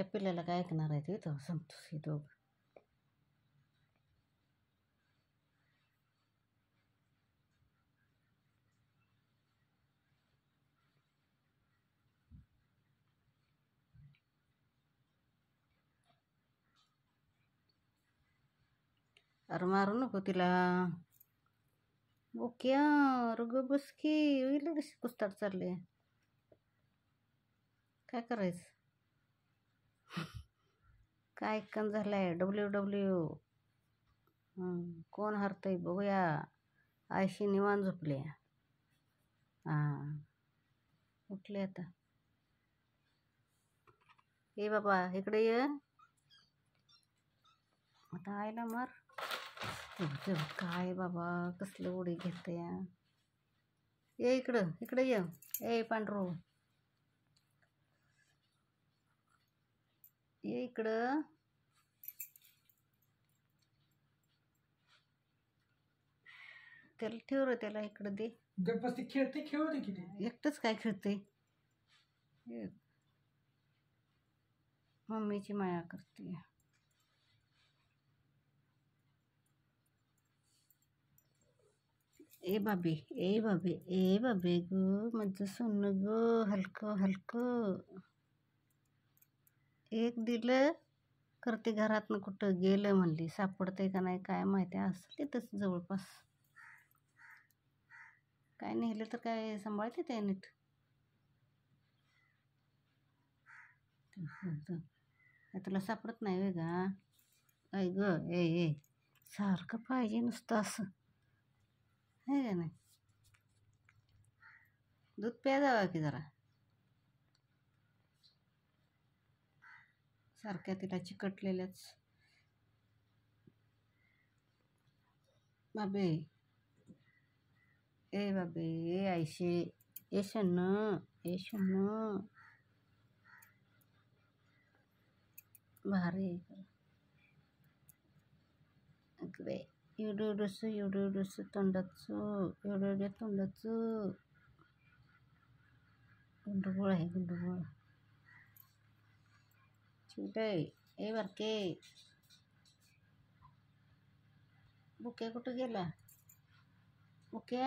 त्या पिल्ल्याला काय ऐकणार आहे ते तो संतोष हे दोघं. अरे मारू नको तिला. ओके रुग बस की होईल कशी कुस्ताड चालले. काय करायचं. काय कन झालंय WW. कोण हरतंय बघूया. आयशी निवांत झोपले. हां उठले आता. ये बाबा इकडे ये. आता आयला मार. काय बाबा कसलं उडी घेते या. ये इकडं इकडे ये. ए पांढरू ये इकडं. त्याला ठेव रे त्याला इकडं दे. गणपती खेळते खेळू दे किती. एकटंच काय खेळते. मम्मीची माया करते. ए बाबे गो माझं सोनं गो. हलकं हलकं. एक दिलं करते घरातनं कुठं गेलं म्हणली. सापडतंय का नाही काय माहिती. असं तिथंच जवळपास. काय नेलं तर काय सांभाळते ते नीट. तुला सापडत नाही वे का. ऐ ग ए सारखं पाहिजे नुसतं असं आहे का नाही. दूध प्या जावा की जरा. सारख्या तिला चिकटलेल्याच. बाबे ए आयशे ए शन्न भारी एवढं तोंडाचं एवढ्या तोंडाचं गुंडगोळ आहे गुंडगोळ. चिवटे ए बारके. बुक्या कुठं गेला. बुक्या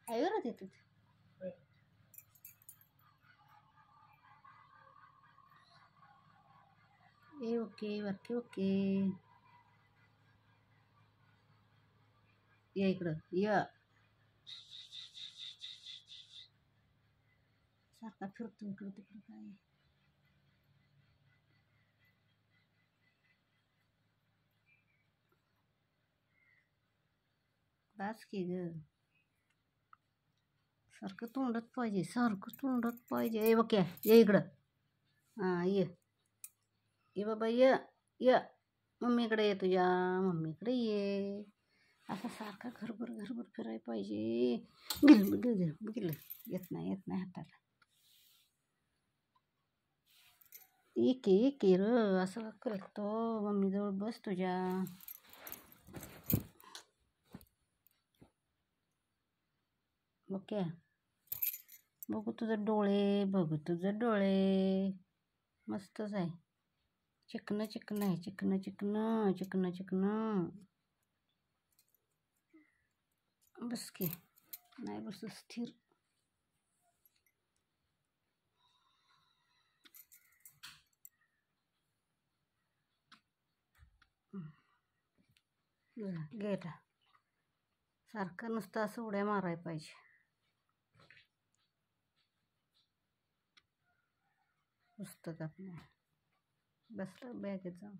आहे बरं तिथं. ए ओके बारके ओके. या इकडं या. सारखा फिरतो इकडं तिकडं काय. बास की ग. सारखं तोंडात पाहिजे. ए बघ्या ये इकडं. हां ये बाबा ये मम्मीकडे ये. तुझ्या मम्मीकडे ये. असा सारखा घरभर फिरायला पाहिजे. बघितलं येत नाही हाताला. एक र असं करतो. मम्मीजवळ बस तुझ्या. ओके बघू तुझं डोळे मस्तच आहे. चिकन बस की नाही बस स्थिर. गेला सारखं नुसतं असं उड्या मारायला पाहिजे. पुस्तकात नाही बसलं बॅगेत जाऊन.